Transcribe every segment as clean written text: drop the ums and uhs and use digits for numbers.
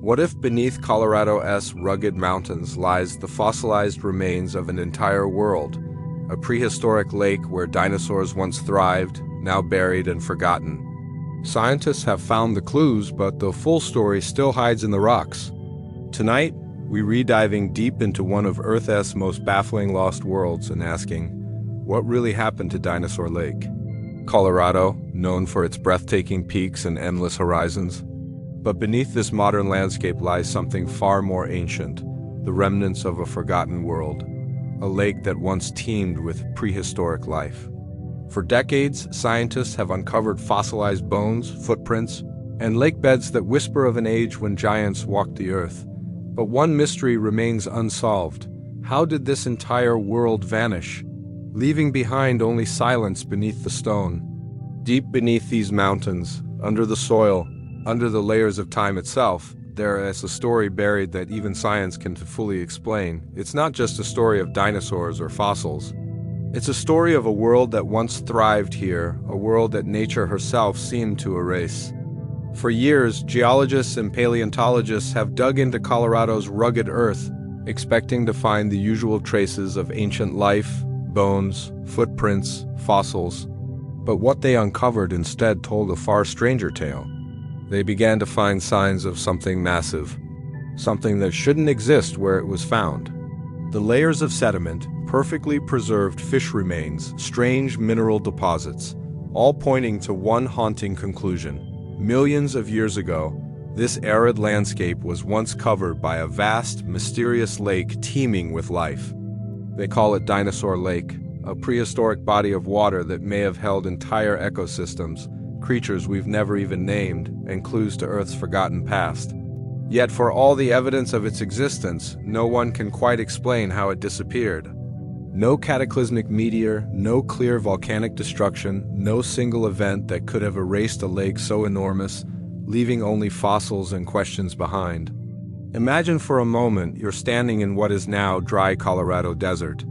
What if beneath Colorado's rugged mountains lies the fossilized remains of an entire world, a prehistoric lake where dinosaurs once thrived, now buried and forgotten? Scientists have found the clues, but the full story still hides in the rocks. Tonight, we re-diving deep into one of Earth's most baffling lost worlds and asking, what really happened to Dinosaur Lake? Colorado, known for its breathtaking peaks and endless horizons. But beneath this modern landscape lies something far more ancient, the remnants of a forgotten world, a lake that once teemed with prehistoric life. For decades, scientists have uncovered fossilized bones, footprints, and lake beds that whisper of an age when giants walked the earth. But one mystery remains unsolved. How did this entire world vanish, leaving behind only silence beneath the stone? Deep beneath these mountains, under the soil, under the layers of time itself, there is a story buried that even science can fully explain. It's not just a story of dinosaurs or fossils. It's a story of a world that once thrived here, a world that nature herself seemed to erase. For years, geologists and paleontologists have dug into Colorado's rugged earth, expecting to find the usual traces of ancient life, bones, footprints, fossils. But what they uncovered instead told a far stranger tale. They began to find signs of something massive, something that shouldn't exist where it was found. The layers of sediment, perfectly preserved fish remains, strange mineral deposits, all pointing to one haunting conclusion. Millions of years ago, this arid landscape was once covered by a vast, mysterious lake teeming with life. They call it Dinosaur Lake, a prehistoric body of water that may have held entire ecosystems, creatures we've never even named, and clues to Earth's forgotten past. Yet for all the evidence of its existence, no one can quite explain how it disappeared. No cataclysmic meteor, no clear volcanic destruction, no single event that could have erased a lake so enormous, leaving only fossils and questions behind. Imagine for a moment you're standing in what is now dry Colorado desert.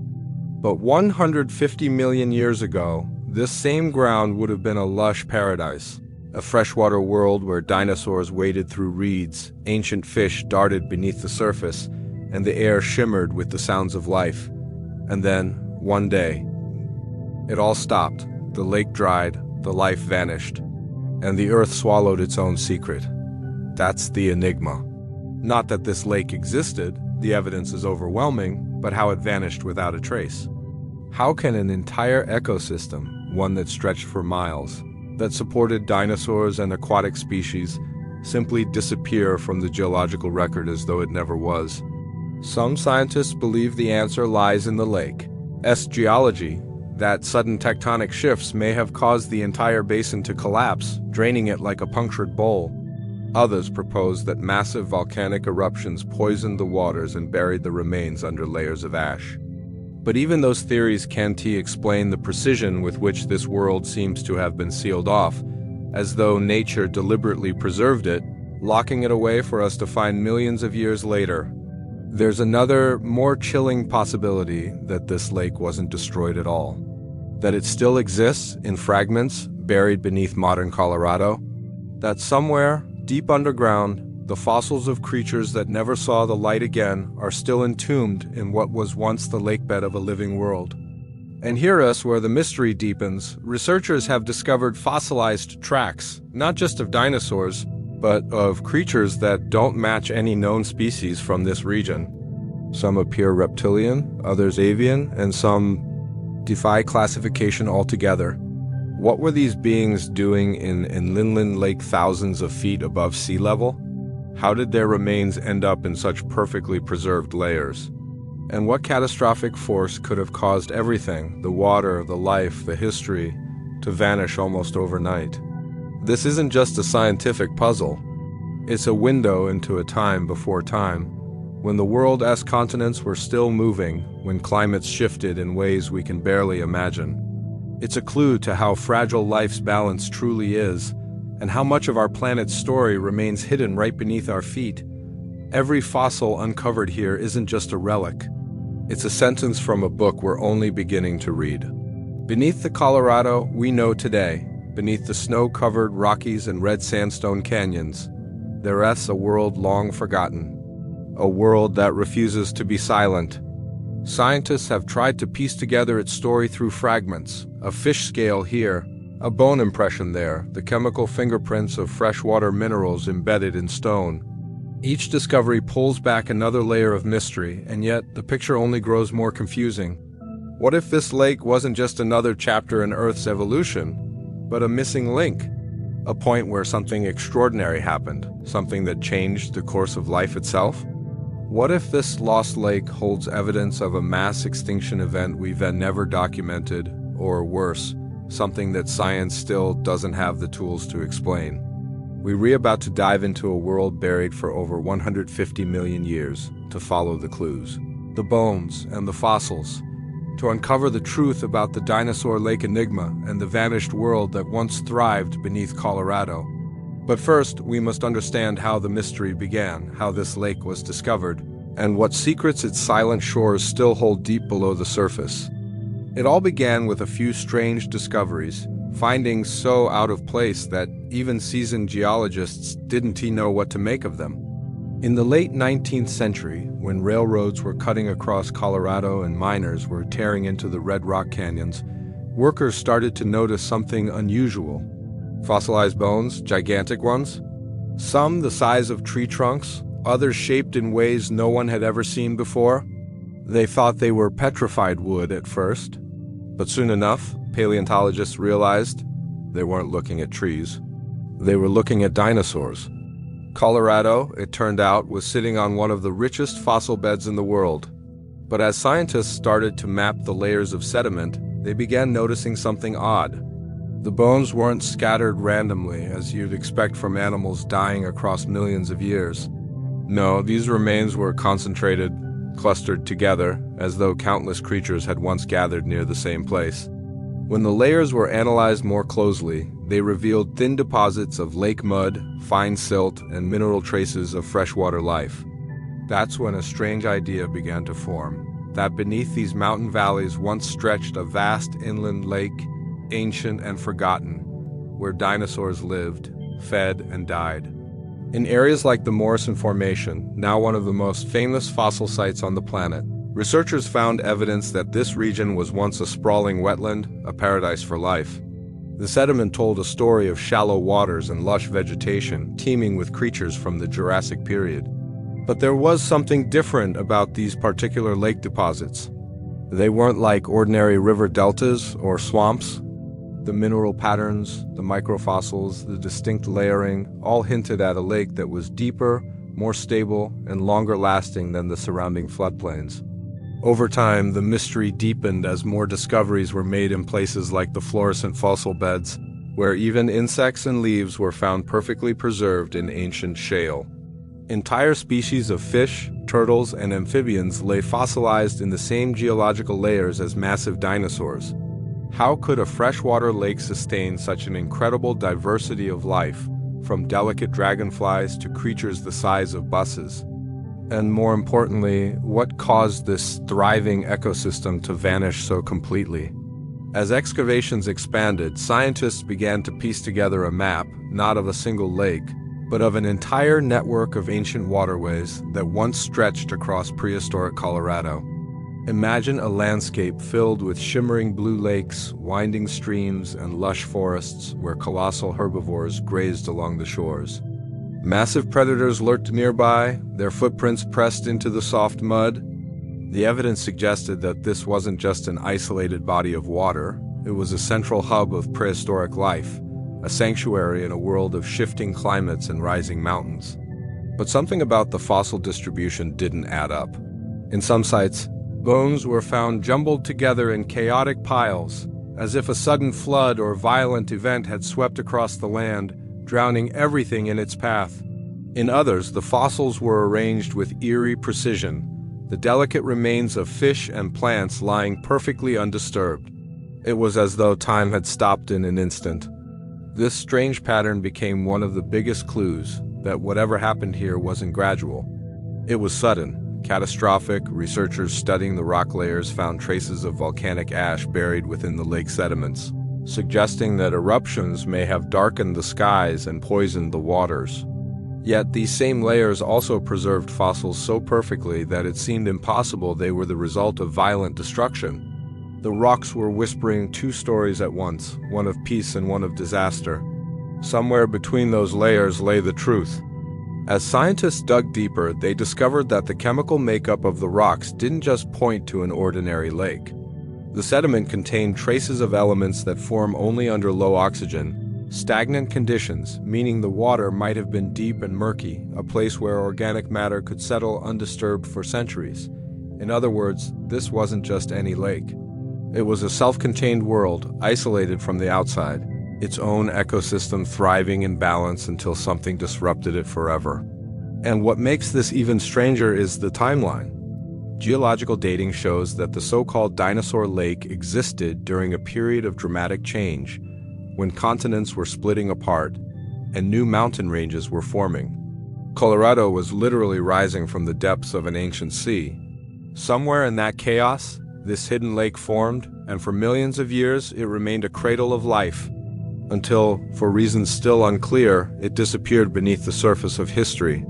But 150 million years ago, this same ground would have been a lush paradise, a freshwater world where dinosaurs waded through reeds, ancient fish darted beneath the surface, and the air shimmered with the sounds of life. And then, one day, it all stopped. The lake dried, the life vanished, and the earth swallowed its own secret. That's the Enigma. Not that this lake existed, the evidence is overwhelming, but how it vanished without a trace. How can an entire ecosystem, one that stretched for miles, that supported dinosaurs and aquatic species, simply disappear from the geological record as though it never was? Some scientists believe the answer lies in the lake's geology, that sudden tectonic shifts may have caused the entire basin to collapse, draining it like a punctured bowl. Others propose that massive volcanic eruptions poisoned the waters and buried the remains under layers of ash. But even those theories can't explain the precision with which this world seems to have been sealed off, as though nature deliberately preserved it, locking it away for us to find millions of years later. There's another, more chilling possibility that this lake wasn't destroyed at all. That it still exists in fragments buried beneath modern Colorado. That somewhere, deep underground, the fossils of creatures that never saw the light again are still entombed in what was once the lakebed of a living world. And hear us where the mystery deepens. Researchers have discovered fossilized tracks, not just of dinosaurs, but of creatures that don't match any known species from this region. Some appear reptilian, others avian, and some defy classification altogether. What were these beings doing in Inland Lake thousands of feet above sea level? How did their remains end up in such perfectly preserved layers? And what catastrophic force could have caused everything, the water, the life, the history, to vanish almost overnight? This isn't just a scientific puzzle. It's a window into a time before time, when the world's continents were still moving, when climates shifted in ways we can barely imagine. It's a clue to how fragile life's balance truly is, and how much of our planet's story remains hidden right beneath our feet. Every fossil uncovered here isn't just a relic. It's a sentence from a book we're only beginning to read. Beneath the Colorado we know today, beneath the snow-covered Rockies and red sandstone canyons, there rests a world long forgotten, a world that refuses to be silent. Scientists have tried to piece together its story through fragments, a fish scale here, a bone impression there, the chemical fingerprints of freshwater minerals embedded in stone. Each discovery pulls back another layer of mystery, and yet the picture only grows more confusing. What if this lake wasn't just another chapter in Earth's evolution, but a missing link? A point where something extraordinary happened, something that changed the course of life itself? What if this lost lake holds evidence of a mass extinction event we've never documented, or worse, something that science still doesn't have the tools to explain? We're about to dive into a world buried for over 150 million years to follow the clues, the bones and the fossils, to uncover the truth about the Dinosaur Lake Enigma and the vanished world that once thrived beneath Colorado. But first, we must understand how the mystery began, how this lake was discovered, and what secrets its silent shores still hold deep below the surface. It all began with a few strange discoveries, findings so out of place that even seasoned geologists didn't know what to make of them. In the late 19th century, when railroads were cutting across Colorado and miners were tearing into the red rock canyons, workers started to notice something unusual. Fossilized bones, gigantic ones. Some the size of tree trunks, others shaped in ways no one had ever seen before. They thought they were petrified wood at first, but soon enough, paleontologists realized they weren't looking at trees. They were looking at dinosaurs. Colorado, it turned out, was sitting on one of the richest fossil beds in the world. But as scientists started to map the layers of sediment, they began noticing something odd. The bones weren't scattered randomly, as you'd expect from animals dying across millions of years. No, these remains were concentrated, clustered together, as though countless creatures had once gathered near the same place. When the layers were analyzed more closely, they revealed thin deposits of lake mud, fine silt, and mineral traces of freshwater life. That's when a strange idea began to form, that beneath these mountain valleys once stretched a vast inland lake, ancient and forgotten, where dinosaurs lived, fed, and died. In areas like the Morrison Formation, now one of the most famous fossil sites on the planet, researchers found evidence that this region was once a sprawling wetland, a paradise for life. The sediment told a story of shallow waters and lush vegetation, teeming with creatures from the Jurassic period. But there was something different about these particular lake deposits. They weren't like ordinary river deltas or swamps. The mineral patterns, the microfossils, the distinct layering, all hinted at a lake that was deeper, more stable, and longer lasting than the surrounding floodplains. Over time, the mystery deepened as more discoveries were made in places like the fluorescent fossil beds, where even insects and leaves were found perfectly preserved in ancient shale. Entire species of fish, turtles, and amphibians lay fossilized in the same geological layers as massive dinosaurs. How could a freshwater lake sustain such an incredible diversity of life, from delicate dragonflies to creatures the size of buses? And more importantly, what caused this thriving ecosystem to vanish so completely? As excavations expanded, scientists began to piece together a map, not of a single lake, but of an entire network of ancient waterways that once stretched across prehistoric Colorado. Imagine a landscape filled with shimmering blue lakes, winding streams, and lush forests where colossal herbivores grazed along the shores. Massive predators lurked nearby, their footprints pressed into the soft mud. The evidence suggested that this wasn't just an isolated body of water, it was a central hub of prehistoric life, a sanctuary in a world of shifting climates and rising mountains. But something about the fossil distribution didn't add up. In some sites, bones were found jumbled together in chaotic piles, as if a sudden flood or violent event had swept across the land, drowning everything in its path. In others, the fossils were arranged with eerie precision, the delicate remains of fish and plants lying perfectly undisturbed. It was as though time had stopped in an instant. This strange pattern became one of the biggest clues that whatever happened here wasn't gradual. It was sudden, catastrophic. Researchers studying the rock layers found traces of volcanic ash buried within the lake sediments, suggesting that eruptions may have darkened the skies and poisoned the waters. Yet these same layers also preserved fossils so perfectly that it seemed impossible they were the result of violent destruction. The rocks were whispering two stories at once, one of peace and one of disaster. Somewhere between those layers lay the truth. As scientists dug deeper, they discovered that the chemical makeup of the rocks didn't just point to an ordinary lake. The sediment contained traces of elements that form only under low oxygen, stagnant conditions, meaning the water might have been deep and murky, a place where organic matter could settle undisturbed for centuries. In other words, this wasn't just any lake. It was a self-contained world, isolated from the outside, its own ecosystem thriving in balance until something disrupted it forever. And what makes this even stranger is the timeline. Geological dating shows that the so-called Dinosaur Lake existed during a period of dramatic change, when continents were splitting apart and new mountain ranges were forming. Colorado was literally rising from the depths of an ancient sea. Somewhere in that chaos, this hidden lake formed, and for millions of years it remained a cradle of life, until, for reasons still unclear, it disappeared beneath the surface of history.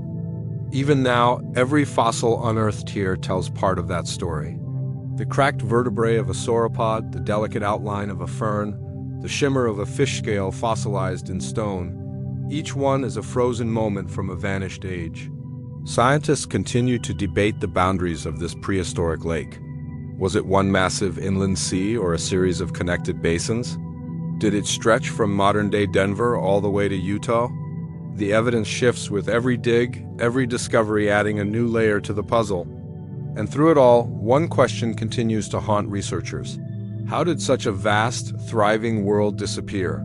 Even now, every fossil unearthed here tells part of that story. The cracked vertebrae of a sauropod, the delicate outline of a fern, the shimmer of a fish scale fossilized in stone, each one is a frozen moment from a vanished age. Scientists continue to debate the boundaries of this prehistoric lake. Was it one massive inland sea or a series of connected basins? Did it stretch from modern-day Denver all the way to Utah? The evidence shifts with every dig, every discovery adding a new layer to the puzzle. And through it all, one question continues to haunt researchers. How did such a vast, thriving world disappear?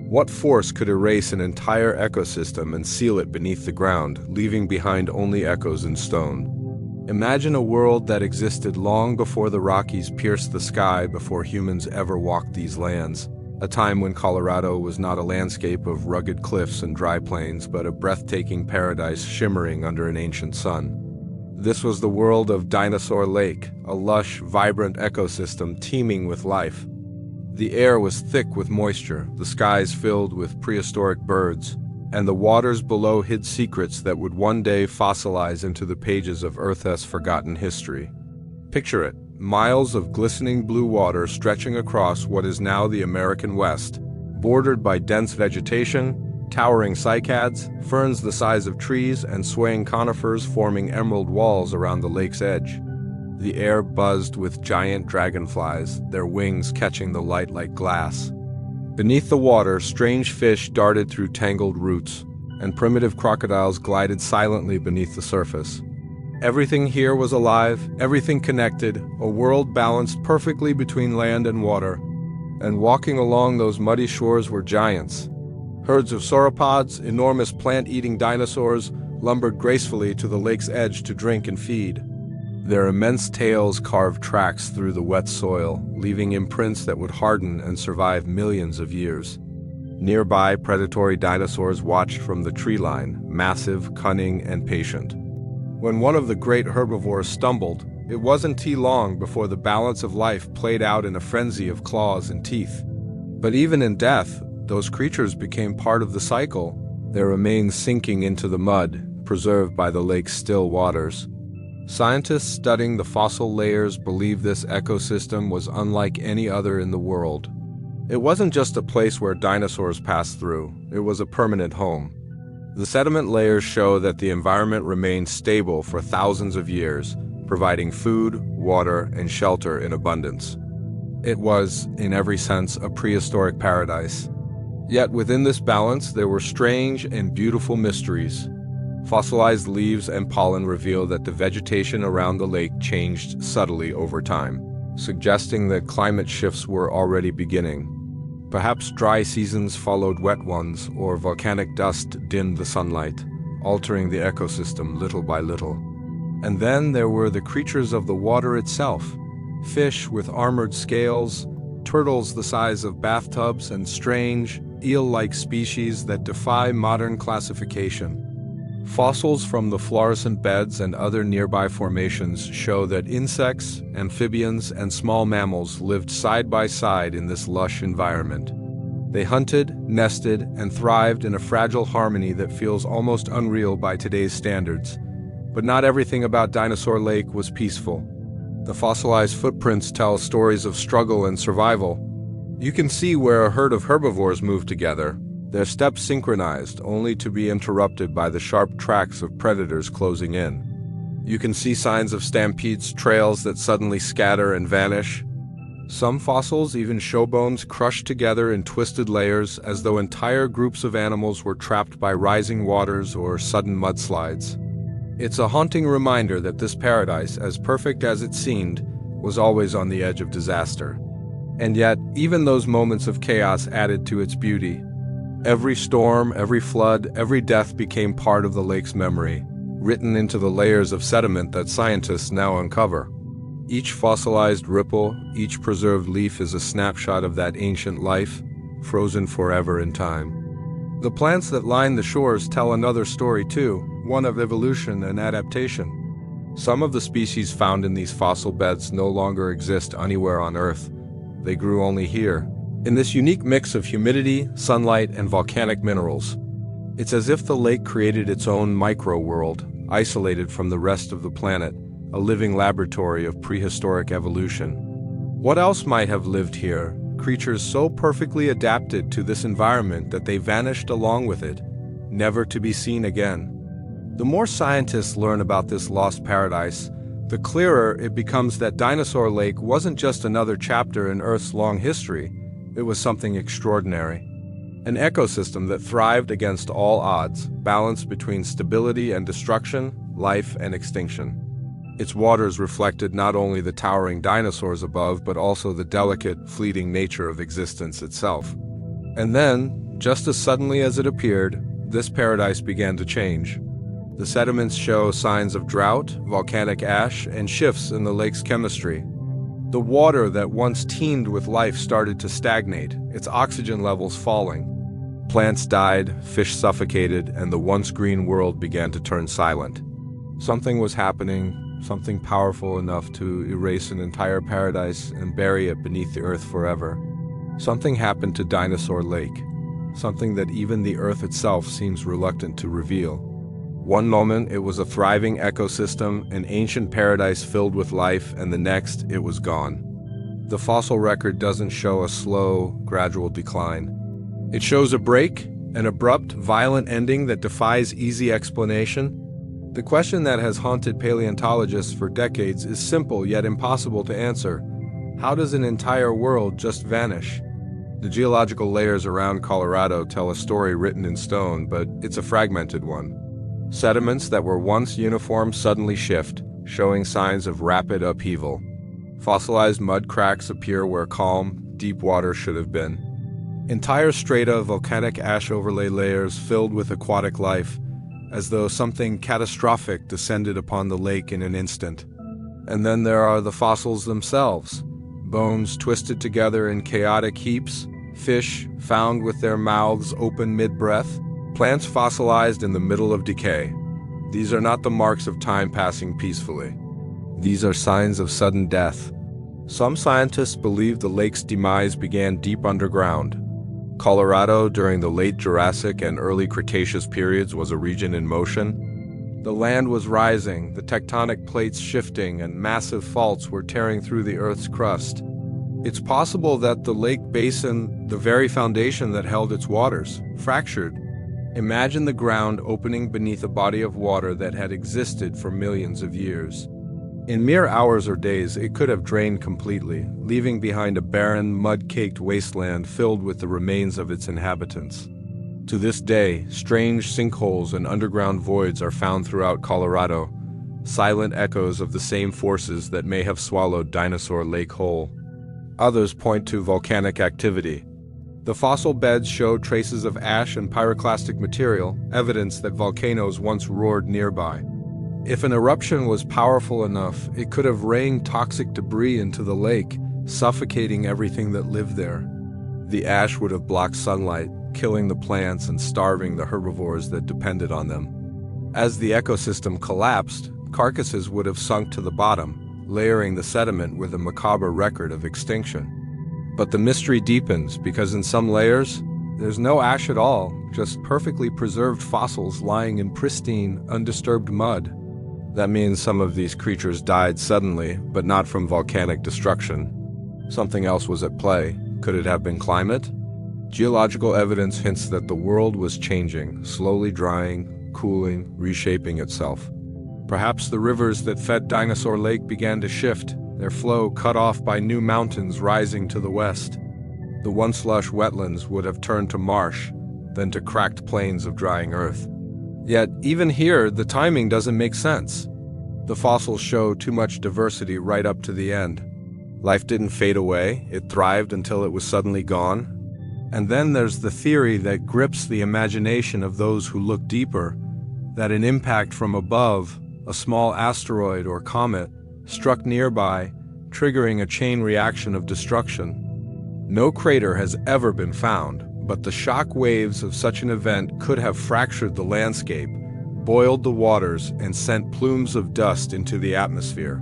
What force could erase an entire ecosystem and seal it beneath the ground, leaving behind only echoes in stone? Imagine a world that existed long before the Rockies pierced the sky, before humans ever walked these lands. A time when Colorado was not a landscape of rugged cliffs and dry plains, but a breathtaking paradise shimmering under an ancient sun. This was the world of Dinosaur Lake, a lush, vibrant ecosystem teeming with life. The air was thick with moisture, the skies filled with prehistoric birds, and the waters below hid secrets that would one day fossilize into the pages of Earth's forgotten history. Picture it. Miles of glistening blue water stretching across what is now the American West, bordered by dense vegetation, towering cycads, ferns the size of trees, and swaying conifers forming emerald walls around the lake's edge. The air buzzed with giant dragonflies, their wings catching the light like glass. Beneath the water, strange fish darted through tangled roots, and primitive crocodiles glided silently beneath the surface. Everything here was alive, everything connected, a world balanced perfectly between land and water. And walking along those muddy shores were giants. Herds of sauropods, enormous plant-eating dinosaurs, lumbered gracefully to the lake's edge to drink and feed. Their immense tails carved tracks through the wet soil, leaving imprints that would harden and survive millions of years. Nearby, predatory dinosaurs watched from the tree line, massive, cunning, and patient. When one of the great herbivores stumbled, it wasn't too long before the balance of life played out in a frenzy of claws and teeth. But even in death, those creatures became part of the cycle, their remains sinking into the mud, preserved by the lake's still waters. Scientists studying the fossil layers believe this ecosystem was unlike any other in the world. It wasn't just a place where dinosaurs passed through, it was a permanent home. The sediment layers show that the environment remained stable for thousands of years, providing food, water, and shelter in abundance. It was, in every sense, a prehistoric paradise. Yet within this balance, there were strange and beautiful mysteries. Fossilized leaves and pollen reveal that the vegetation around the lake changed subtly over time, suggesting that climate shifts were already beginning. Perhaps dry seasons followed wet ones, or volcanic dust dimmed the sunlight, altering the ecosystem little by little. And then there were the creatures of the water itself, fish with armored scales, turtles the size of bathtubs, and strange, eel-like species that defy modern classification. Fossils from the fluorescent beds and other nearby formations show that insects, amphibians, and small mammals lived side by side in this lush environment. They hunted, nested, and thrived in a fragile harmony that feels almost unreal by today's standards. But not everything about Dinosaur Lake was peaceful. The fossilized footprints tell stories of struggle and survival. You can see where a herd of herbivores moved together, their steps synchronized, only to be interrupted by the sharp tracks of predators closing in. You can see signs of stampedes, trails that suddenly scatter and vanish. Some fossils even show bones crushed together in twisted layers, as though entire groups of animals were trapped by rising waters or sudden mudslides. It's a haunting reminder that this paradise, as perfect as it seemed, was always on the edge of disaster. And yet, even those moments of chaos added to its beauty. Every storm, every flood, every death became part of the lake's memory, written into the layers of sediment that scientists now uncover. Each fossilized ripple, each preserved leaf is a snapshot of that ancient life, frozen forever in time. The plants that line the shores tell another story too, one of evolution and adaptation. Some of the species found in these fossil beds no longer exist anywhere on Earth. They grew only here, in this unique mix of humidity, sunlight, and volcanic minerals. It's as if the lake created its own micro-world, isolated from the rest of the planet, a living laboratory of prehistoric evolution. What else might have lived here? Creatures so perfectly adapted to this environment that they vanished along with it, never to be seen again. The more scientists learn about this lost paradise, the clearer it becomes that Dinosaur Lake wasn't just another chapter in Earth's long history. It was something extraordinary. An ecosystem that thrived against all odds, balanced between stability and destruction, life and extinction. Its waters reflected not only the towering dinosaurs above, but also the delicate, fleeting nature of existence itself. And then, just as suddenly as it appeared, this paradise began to change. The sediments show signs of drought, volcanic ash, and shifts in the lake's chemistry. The water that once teemed with life started to stagnate, its oxygen levels falling. Plants died, fish suffocated, and the once green world began to turn silent. Something was happening, something powerful enough to erase an entire paradise and bury it beneath the earth forever. Something happened to Dinosaur Lake, something that even the earth itself seems reluctant to reveal. One moment it was a thriving ecosystem, an ancient paradise filled with life, and the next it was gone. The fossil record doesn't show a slow, gradual decline. It shows a break, an abrupt, violent ending that defies easy explanation. The question that has haunted paleontologists for decades is simple yet impossible to answer. How does an entire world just vanish? The geological layers around Colorado tell a story written in stone, but it's a fragmented one. Sediments that were once uniform suddenly shift, showing signs of rapid upheaval. Fossilized mud cracks appear where calm, deep water should have been. Entire strata of volcanic ash overlay layers filled with aquatic life, as though something catastrophic descended upon the lake in an instant. And then there are the fossils themselves, bones twisted together in chaotic heaps, fish found with their mouths open mid-breath, plants fossilized in the middle of decay. These are not the marks of time passing peacefully. These are signs of sudden death. Some scientists believe the lake's demise began deep underground. Colorado during the late Jurassic and early Cretaceous periods was a region in motion. The land was rising, the tectonic plates shifting, and massive faults were tearing through the Earth's crust. It's possible that the lake basin, the very foundation that held its waters, fractured. Imagine the ground opening beneath a body of water that had existed for millions of years. In mere hours or days, it could have drained completely, leaving behind a barren, mud-caked wasteland filled with the remains of its inhabitants. To this day, strange sinkholes and underground voids are found throughout Colorado, silent echoes of the same forces that may have swallowed Dinosaur Lake whole. Others point to volcanic activity. The fossil beds show traces of ash and pyroclastic material, evidence that volcanoes once roared nearby. If an eruption was powerful enough, it could have rained toxic debris into the lake, suffocating everything that lived there. The ash would have blocked sunlight, killing the plants and starving the herbivores that depended on them. As the ecosystem collapsed, carcasses would have sunk to the bottom, layering the sediment with a macabre record of extinction. But the mystery deepens because in some layers, There's no ash at all, just perfectly preserved fossils lying in pristine, undisturbed mud. That means some of these creatures died suddenly, but not from volcanic destruction. Something else was at play. Could it have been climate? Geological evidence hints that the world was changing, slowly drying, cooling, reshaping itself. Perhaps the rivers that fed Dinosaur Lake began to shift, their flow cut off by new mountains rising to the west. The once lush wetlands would have turned to marsh, then to cracked plains of drying earth. Yet, even here, the timing doesn't make sense. The fossils show too much diversity right up to the end. Life didn't fade away, it thrived until it was suddenly gone. And then there's the theory that grips the imagination of those who look deeper, that an impact from above, a small asteroid or comet, struck nearby, triggering a chain reaction of destruction. No crater has ever been found, but the shock waves of such an event could have fractured the landscape, boiled the waters, and sent plumes of dust into the atmosphere.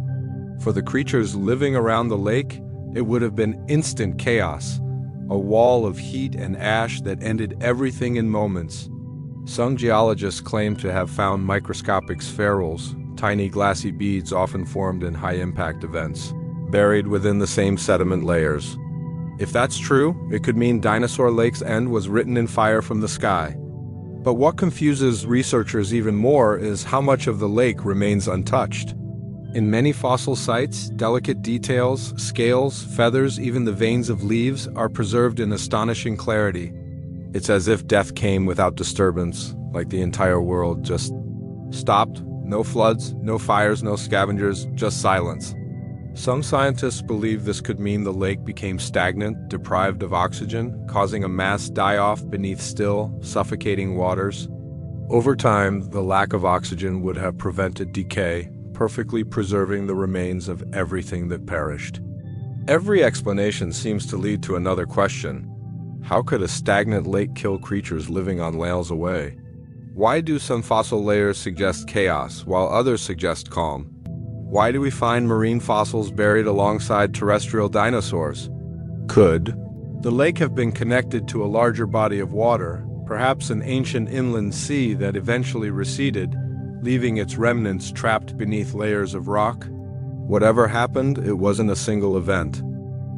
For the creatures living around the lake, it would have been instant chaos, a wall of heat and ash that ended everything in moments. Some geologists claim to have found microscopic spherules, tiny glassy beads often formed in high-impact events, buried within the same sediment layers. If that's true, it could mean Dinosaur Lake's end was written in fire from the sky. But what confuses researchers even more is how much of the lake remains untouched. In many fossil sites, delicate details, scales, feathers, even the veins of leaves are preserved in astonishing clarity. It's as if death came without disturbance, like the entire world just stopped. No floods, no fires, no scavengers, just silence. Some scientists believe this could mean the lake became stagnant, deprived of oxygen, causing a mass die-off beneath still, suffocating waters. Over time, the lack of oxygen would have prevented decay, perfectly preserving the remains of everything that perished. Every explanation seems to lead to another question. How could a stagnant lake kill creatures living on miles away? Why do some fossil layers suggest chaos, while others suggest calm? Why do we find marine fossils buried alongside terrestrial dinosaurs? Could the lake have been connected to a larger body of water, perhaps an ancient inland sea that eventually receded, leaving its remnants trapped beneath layers of rock? Whatever happened, it wasn't a single event.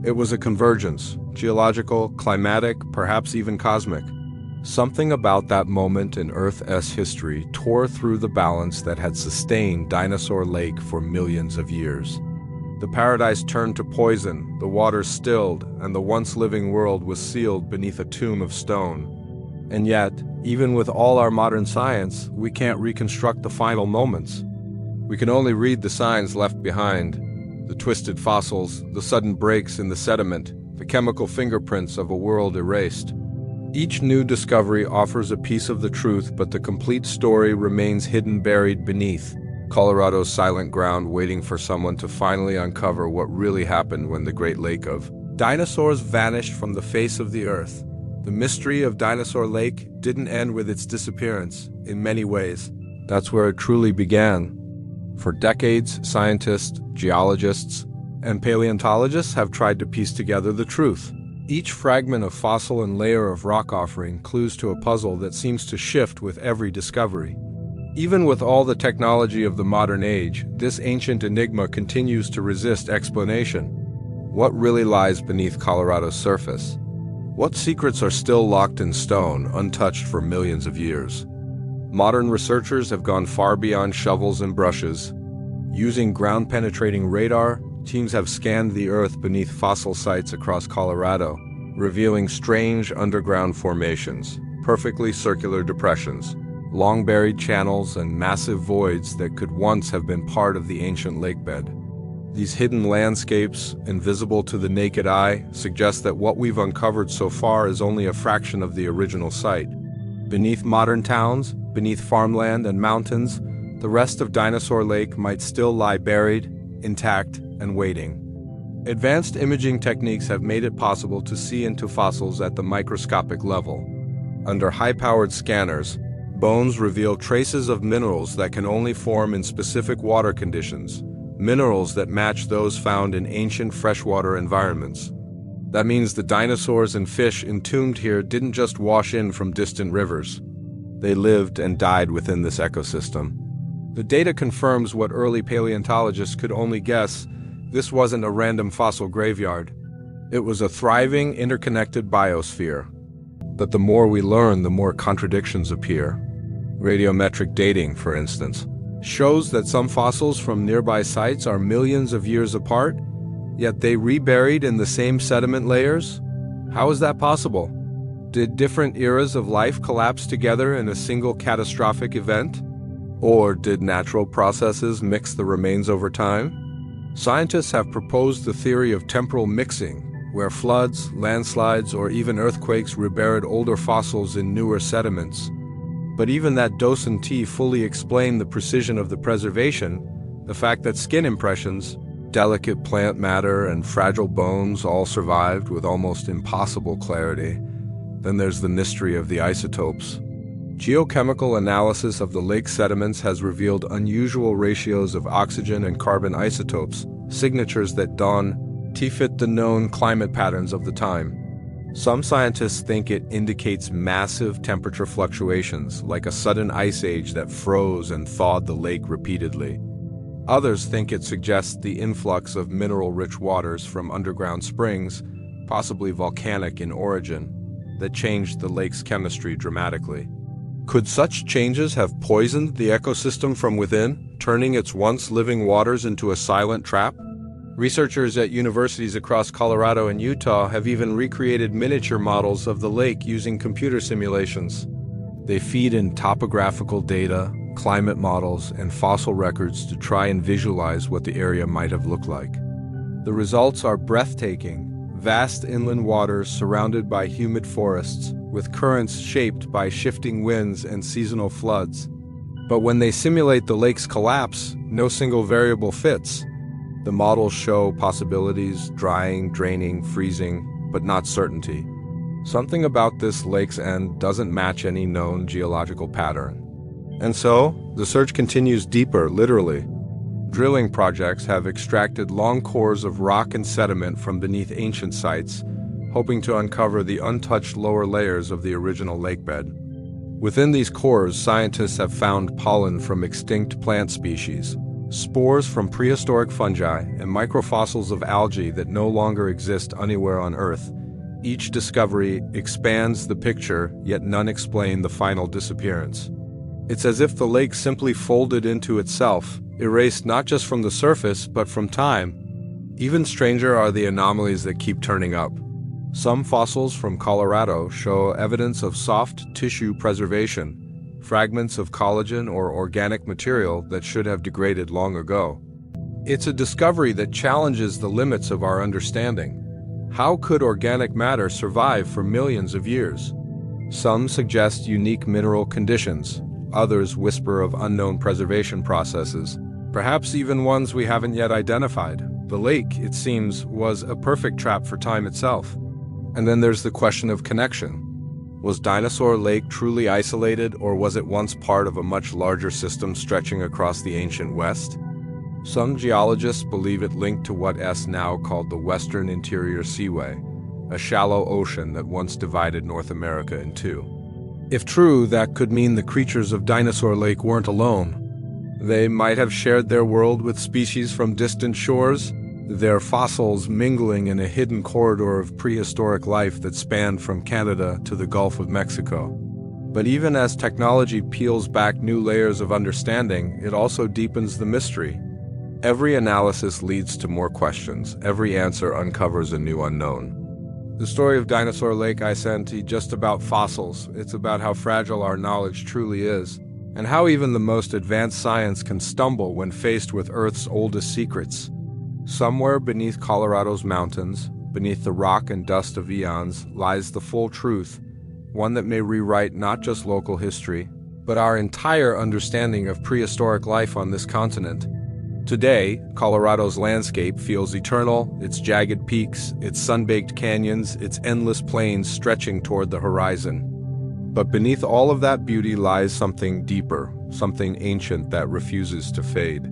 It was a convergence, geological, climatic, perhaps even cosmic. Something about that moment in Earth's history tore through the balance that had sustained Dinosaur Lake for millions of years. The paradise turned to poison, the waters stilled, and the once living world was sealed beneath a tomb of stone. And yet, even with all our modern science, we can't reconstruct the final moments. We can only read the signs left behind, the twisted fossils, the sudden breaks in the sediment, the chemical fingerprints of a world erased. Each new discovery offers a piece of the truth, but the complete story remains hidden, buried beneath Colorado's silent ground, waiting for someone to finally uncover what really happened when the Great Lake of dinosaurs vanished from the face of the earth. The mystery of Dinosaur Lake didn't end with its disappearance. In many ways, that's where it truly began. For decades, scientists, geologists, and paleontologists have tried to piece together the truth. Each fragment of fossil and layer of rock offering clues to a puzzle that seems to shift with every discovery. Even with all the technology of the modern age, this ancient enigma continues to resist explanation. What really lies beneath Colorado's surface? What secrets are still locked in stone, untouched for millions of years? Modern researchers have gone far beyond shovels and brushes. Using ground-penetrating radar, teams have scanned the earth beneath fossil sites across Colorado, revealing strange underground formations, perfectly circular depressions, long-buried channels, and massive voids that could once have been part of the ancient lakebed. These hidden landscapes, invisible to the naked eye, suggest that what we've uncovered so far is only a fraction of the original site. Beneath modern towns, beneath farmland and mountains, the rest of Dinosaur Lake might still lie buried, intact, and waiting. Advanced imaging techniques have made it possible to see into fossils at the microscopic level. Under high-powered scanners, bones reveal traces of minerals that can only form in specific water conditions, minerals that match those found in ancient freshwater environments. That means the dinosaurs and fish entombed here didn't just wash in from distant rivers. They lived and died within this ecosystem. The data confirms what early paleontologists could only guess. This wasn't a random fossil graveyard. It was a thriving, interconnected biosphere. But the more we learn, the more contradictions appear. Radiometric dating, for instance, shows that some fossils from nearby sites are millions of years apart, yet they reburied in the same sediment layers? How is that possible? Did different eras of life collapse together in a single catastrophic event? Or did natural processes mix the remains over time? Scientists have proposed the theory of temporal mixing, where floods, landslides, or even earthquakes reburied older fossils in newer sediments. But even that doesn't fully explain the precision of the preservation, the fact that skin impressions, delicate plant matter, and fragile bones all survived with almost impossible clarity. Then there's the mystery of the isotopes. Geochemical analysis of the lake sediments has revealed unusual ratios of oxygen and carbon isotopes, signatures that don't fit the known climate patterns of the time. Some scientists think it indicates massive temperature fluctuations, like a sudden ice age that froze and thawed the lake repeatedly. Others think it suggests the influx of mineral-rich waters from underground springs, possibly volcanic in origin, that changed the lake's chemistry dramatically. Could such changes have poisoned the ecosystem from within, turning its once living waters into a silent trap? Researchers at universities across Colorado and Utah have even recreated miniature models of the lake using computer simulations. They feed in topographical data, climate models, and fossil records to try and visualize what the area might have looked like. The results are breathtaking: vast inland waters surrounded by humid forests, with currents shaped by shifting winds and seasonal floods. But when they simulate the lake's collapse, no single variable fits. The models show possibilities: drying, draining, freezing, but not certainty. Something about this lake's end doesn't match any known geological pattern. And so, the search continues deeper, literally. Drilling projects have extracted long cores of rock and sediment from beneath ancient sites, hoping to uncover the untouched lower layers of the original lakebed. Within these cores, scientists have found pollen from extinct plant species, spores from prehistoric fungi, and microfossils of algae that no longer exist anywhere on Earth. Each discovery expands the picture, yet none explain the final disappearance. It's as if the lake simply folded into itself, erased not just from the surface, but from time. Even stranger are the anomalies that keep turning up. Some fossils from Colorado show evidence of soft tissue preservation, fragments of collagen or organic material that should have degraded long ago. It's a discovery that challenges the limits of our understanding. How could organic matter survive for millions of years? Some suggest unique mineral conditions, others whisper of unknown preservation processes, perhaps even ones we haven't yet identified. The lake, it seems, was a perfect trap for time itself. And then there's the question of connection. Was Dinosaur Lake truly isolated, or was it once part of a much larger system stretching across the ancient West? Some geologists believe it linked to what is now called the Western Interior Seaway, a shallow ocean that once divided North America in two. If true, that could mean the creatures of Dinosaur Lake weren't alone. They might have shared their world with species from distant shores, their fossils mingling in a hidden corridor of prehistoric life that spanned from Canada to the Gulf of Mexico. But even as technology peels back new layers of understanding, it also deepens the mystery. Every analysis leads to more questions. Every answer uncovers a new unknown. The story of Dinosaur Lake isn't just about fossils. It's about how fragile our knowledge truly is, and how even the most advanced science can stumble when faced with Earth's oldest secrets. Somewhere beneath Colorado's mountains, beneath the rock and dust of eons, lies the full truth, one that may rewrite not just local history, but our entire understanding of prehistoric life on this continent. Today, Colorado's landscape feels eternal, its jagged peaks, its sun-baked canyons, its endless plains stretching toward the horizon. But beneath all of that beauty lies something deeper, something ancient that refuses to fade.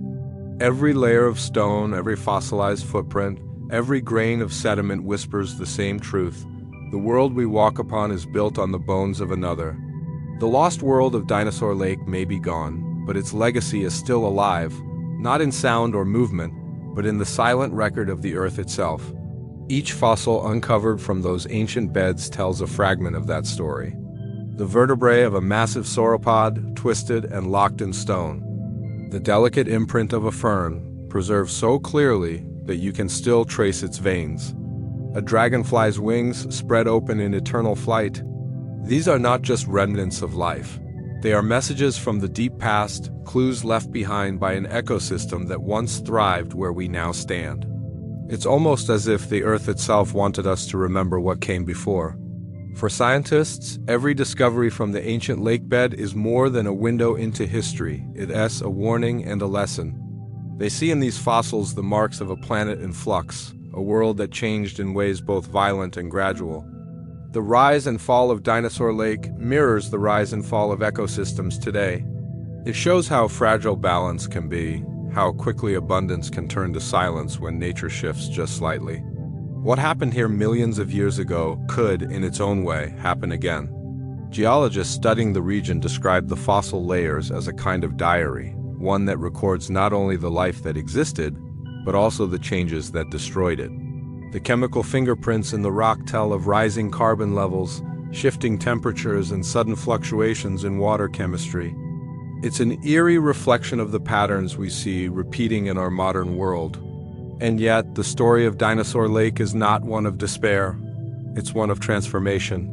Every layer of stone, every fossilized footprint, Every grain of sediment whispers the same truth. The world we walk upon is built on the bones of another. The lost world of Dinosaur Lake may be gone, but its legacy is still alive, not in sound or movement, but in the silent record of the Earth itself. Each fossil uncovered from those ancient beds tells a fragment of that story. The vertebrae of a massive sauropod, twisted and locked in stone. The delicate imprint of a fern, preserved so clearly that you can still trace its veins. A dragonfly's wings spread open in eternal flight. These are not just remnants of life. They are messages from the deep past, clues left behind by an ecosystem that once thrived where we now stand. It's almost as if the Earth itself wanted us to remember what came before. For scientists, every discovery from the ancient lake bed is more than a window into history. It's a warning and a lesson. They see in these fossils the marks of a planet in flux, a world that changed in ways both violent and gradual. The rise and fall of Dinosaur Lake mirrors the rise and fall of ecosystems today. It shows how fragile balance can be, how quickly abundance can turn to silence when nature shifts just slightly. What happened here millions of years ago could, in its own way, happen again. Geologists studying the region describe the fossil layers as a kind of diary, one that records not only the life that existed, but also the changes that destroyed it. The chemical fingerprints in the rock tell of rising carbon levels, shifting temperatures, and sudden fluctuations in water chemistry. It's an eerie reflection of the patterns we see repeating in our modern world. And yet, the story of Dinosaur Lake is not one of despair. It's one of transformation.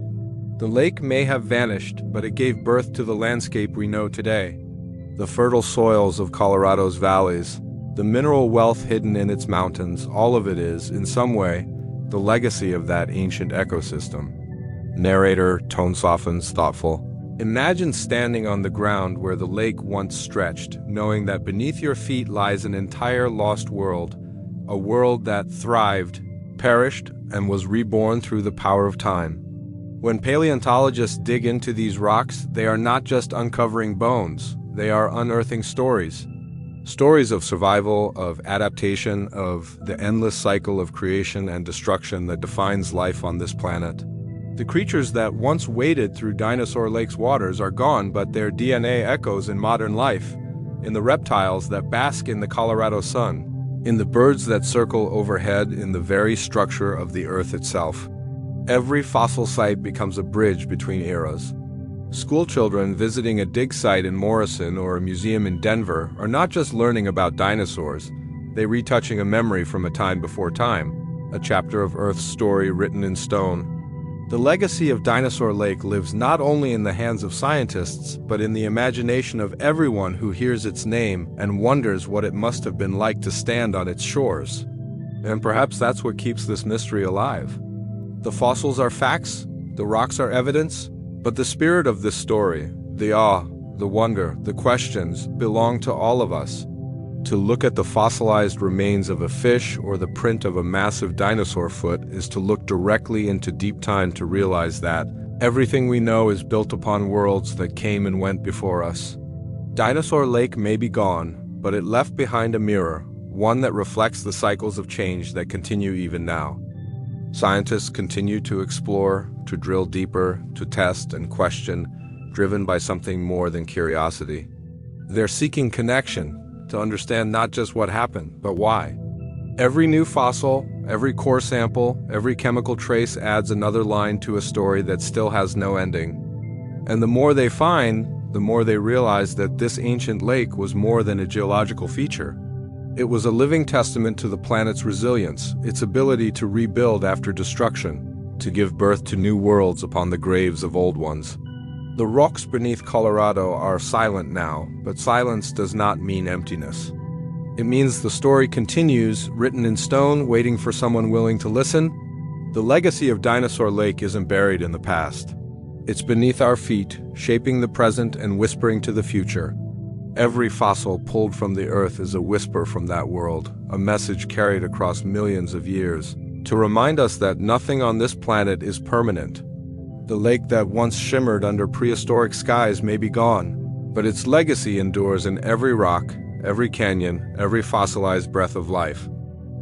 The lake may have vanished, but it gave birth to the landscape we know today. The fertile soils of Colorado's valleys, the mineral wealth hidden in its mountains, all of it is, in some way, the legacy of that ancient ecosystem. Narrator, tone softens, thoughtful. Imagine standing on the ground where the lake once stretched, knowing that beneath your feet lies an entire lost world, a world that thrived, perished, and was reborn through the power of time. When paleontologists dig into these rocks, they are not just uncovering bones, they are unearthing stories. Stories of survival, of adaptation, of the endless cycle of creation and destruction that defines life on this planet. The creatures that once waded through Dinosaur Lake's waters are gone, but their DNA echoes in modern life, in the reptiles that bask in the Colorado sun, in the birds that circle overhead, in the very structure of the Earth itself. Every fossil site becomes a bridge between eras. School children visiting a dig site in Morrison or a museum in Denver are not just learning about dinosaurs, they're retouching a memory from a time before time, a chapter of Earth's story written in stone. The legacy of Dinosaur Lake lives not only in the hands of scientists, but in the imagination of everyone who hears its name and wonders what it must have been like to stand on its shores. And perhaps that's what keeps this mystery alive. The fossils are facts, the rocks are evidence, but the spirit of this story, the awe, the wonder, the questions, belong to all of us. To look at the fossilized remains of a fish or the print of a massive dinosaur foot is to look directly into deep time to realize that everything we know is built upon worlds that came and went before us. Dinosaur Lake may be gone, but it left behind a mirror, one that reflects the cycles of change that continue even now. Scientists continue to explore, to drill deeper, to test and question, driven by something more than curiosity. They're seeking connection, to understand not just what happened, but why. Every new fossil, every core sample, every chemical trace adds another line to a story that still has no ending. And the more they find, the more they realize that this ancient lake was more than a geological feature. It was a living testament to the planet's resilience, its ability to rebuild after destruction, to give birth to new worlds upon the graves of old ones. The rocks beneath Colorado are silent now, but silence does not mean emptiness. It means the story continues, written in stone, waiting for someone willing to listen. The legacy of Dinosaur Lake isn't buried in the past. It's beneath our feet, shaping the present and whispering to the future. Every fossil pulled from the earth is a whisper from that world, a message carried across millions of years, to remind us that nothing on this planet is permanent. The lake that once shimmered under prehistoric skies may be gone, but its legacy endures in every rock, every canyon, every fossilized breath of life.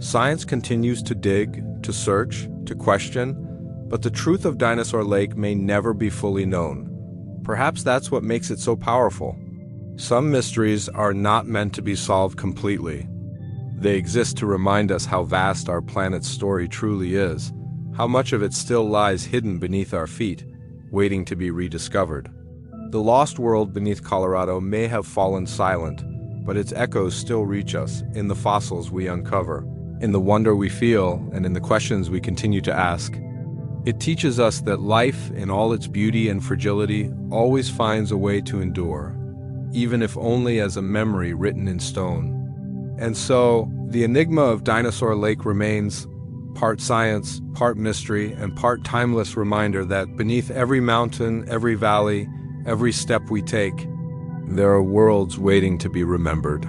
Science continues to dig, to search, to question, but the truth of Dinosaur Lake may never be fully known. Perhaps that's what makes it so powerful. Some mysteries are not meant to be solved completely. They exist to remind us how vast our planet's story truly is, how much of it still lies hidden beneath our feet, waiting to be rediscovered. The lost world beneath Colorado may have fallen silent, but its echoes still reach us in the fossils we uncover, in the wonder we feel, and in the questions we continue to ask. It teaches us that life, in all its beauty and fragility, always finds a way to endure, even if only as a memory written in stone. And so, the enigma of Dinosaur Lake remains part science, part mystery, and part timeless reminder that beneath every mountain, every valley, every step we take, there are worlds waiting to be remembered.